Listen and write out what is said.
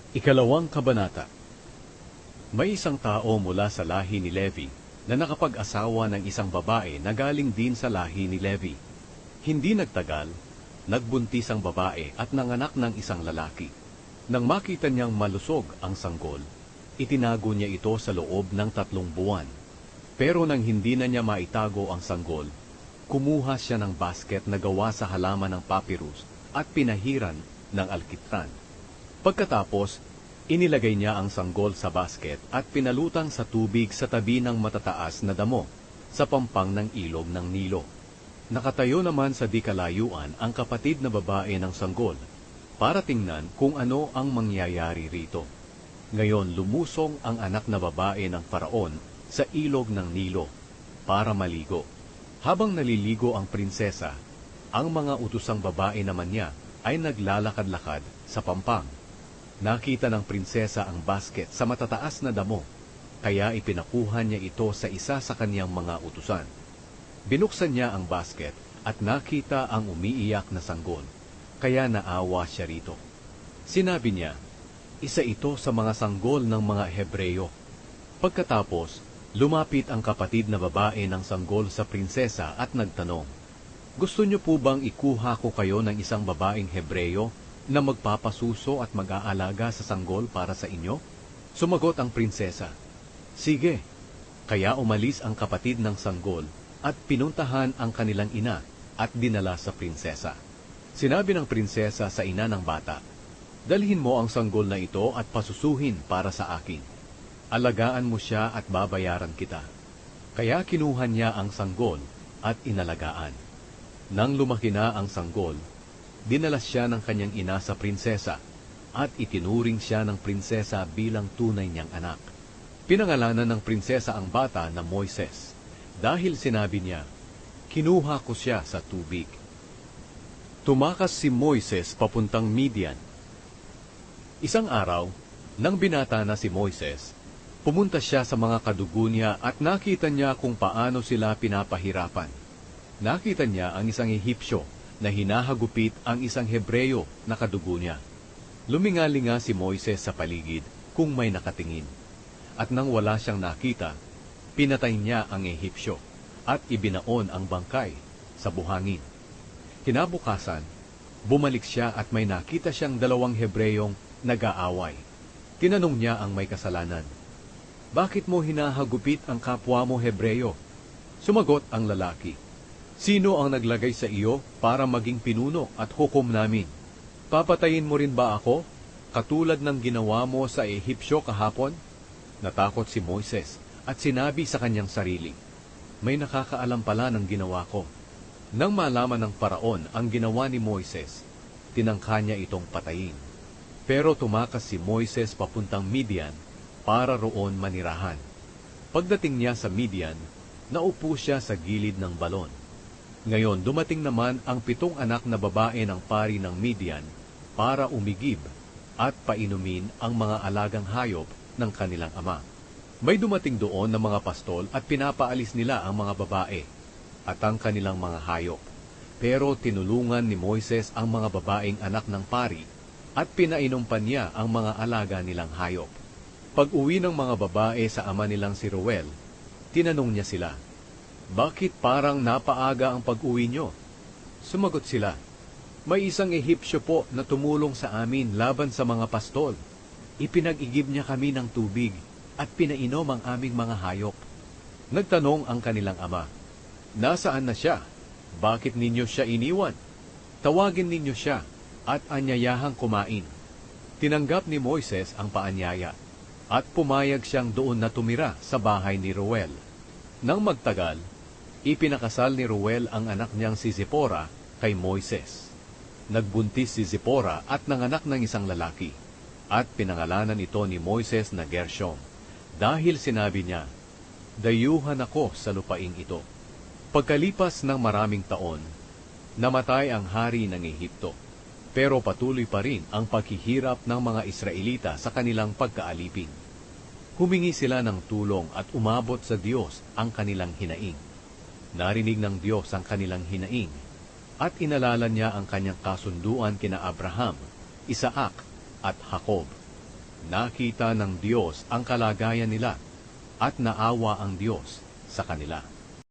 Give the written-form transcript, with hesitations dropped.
Ikalawang kabanata. May isang tao mula sa lahi ni Levi na nakapag-asawa ng isang babae na galing din sa lahi ni Levi. Hindi nagtagal, nagbuntis ang babae at nanganak ng isang lalaki. Nang makita niyang malusog ang sanggol, itinago niya ito sa loob ng 3 buwan. Pero nang hindi na niya maitago ang sanggol, kumuha siya ng basket na gawa sa halaman ng papyrus at pinahiran ng alkitran. Pagkatapos, inilagay niya ang sanggol sa basket at pinalutang sa tubig sa tabi ng matataas na damo sa pampang ng ilog ng Nilo. Nakatayo naman sa di kalayuan ang kapatid na babae ng sanggol para tingnan kung ano ang mangyayari rito. Ngayon lumusong ang anak na babae ng Faraon sa ilog ng Nilo para maligo. Habang naliligo ang prinsesa, ang mga utusang babae naman niya ay naglalakad-lakad sa pampang. Nakita ng prinsesa ang basket sa matataas na damo, kaya ipinakuha niya ito sa isa sa kaniyang mga utusan. Binuksan niya ang basket at nakita ang umiiyak na sanggol, kaya naawa siya rito. Sinabi niya, isa ito sa mga sanggol ng mga Hebreyo. Pagkatapos, lumapit ang kapatid na babae ng sanggol sa prinsesa at nagtanong, gusto niyo po bang ikuha ko kayo ng isang babaeng Hebreyo na magpapasuso at mag-aalaga sa sanggol para sa inyo? Sumagot ang prinsesa, sige. Kaya umalis ang kapatid ng sanggol at pinuntahan ang kanilang ina at dinala sa prinsesa. Sinabi ng prinsesa sa ina ng bata, dalhin mo ang sanggol na ito at pasusuhin para sa akin. Alagaan mo siya at babayaran kita. Kaya kinuha niya ang sanggol at inalagaan. Nang lumaki na ang sanggol, dinala siya ng kanyang ina sa prinsesa at itinuring siya ng prinsesa bilang tunay niyang anak. Pinangalanan ng prinsesa ang bata na Moises dahil sinabi niya, kinuha ko siya sa tubig. Tumakas si Moises papuntang Midian. Isang araw, nang binata na si Moises, pumunta siya sa mga kadugo niya at nakita niya kung paano sila pinapahirapan. Nakita niya ang isang Ehipsyo na hinahagupit ang isang Hebreyo na kadugo niya. Lumingalinga si Moises sa paligid kung may nakatingin. At nang wala siyang nakita, pinatay niya ang Ehipsyo at ibinaon ang bangkay sa buhangin. Kinabukasan, bumalik siya at may nakita siyang 2 Hebreyong nag-aaway. Tinanong niya ang may kasalanan, bakit mo hinahagupit ang kapwa mo Hebreyo? Sumagot ang lalaki, sino ang naglagay sa iyo para maging pinuno at hukom namin? Papatayin mo rin ba ako, katulad ng ginawa mo sa Ehipsyo kahapon? Natakot si Moises at sinabi sa kanyang sarili, may nakakaalam pala ng ginawa ko. Nang malaman ng Faraon ang ginawa ni Moises, tinangka niya itong patayin. Pero tumakas si Moises papuntang Midian para roon manirahan. Pagdating niya sa Midian, naupo siya sa gilid ng balon. Ngayon dumating naman ang 7 anak na babae ng pari ng Midian para umigib at painumin ang mga alagang hayop ng kanilang ama. May dumating doon na mga pastol at pinapaalis nila ang mga babae at ang kanilang mga hayop. Pero tinulungan ni Moises ang mga babaeng anak ng pari at pinainom pa niya ang mga alaga nilang hayop. Pag-uwi ng mga babae sa ama nilang si Reuel, tinanong niya sila, bakit parang napaaga ang pag-uwi nyo? Sumagot sila, may isang Ehipsyo po na tumulong sa amin laban sa mga pastol. Ipinag-igib niya kami ng tubig at pinainom ang aming mga hayop. Nagtanong ang kanilang ama, nasaan na siya? Bakit ninyo siya iniwan? Tawagin ninyo siya at anyayahang kumain. Tinanggap ni Moises ang paanyaya at pumayag siyang doon na tumira sa bahay ni Reuel. Nang magtagal, ipinakasal ni Reuel ang anak niyang si Zipora kay Moises. Nagbuntis si Zipora at nanganak ng isang lalaki, at pinangalanan ito ni Moises na Gershom, dahil sinabi niya, dayuhan ako sa lupaing ito. Pagkalipas ng maraming taon, namatay ang hari ng Ehipto, pero patuloy pa rin ang paghihirap ng mga Israelita sa kanilang pagkaalipin. Humingi sila ng tulong at umabot sa Diyos ang kanilang hinaing. Narinig ng Diyos ang kanilang hinaing, at inalala niya ang kanyang kasunduan kina Abraham, Isaac, at Jacob. Nakita ng Diyos ang kalagayan nila at naawa ang Diyos sa kanila.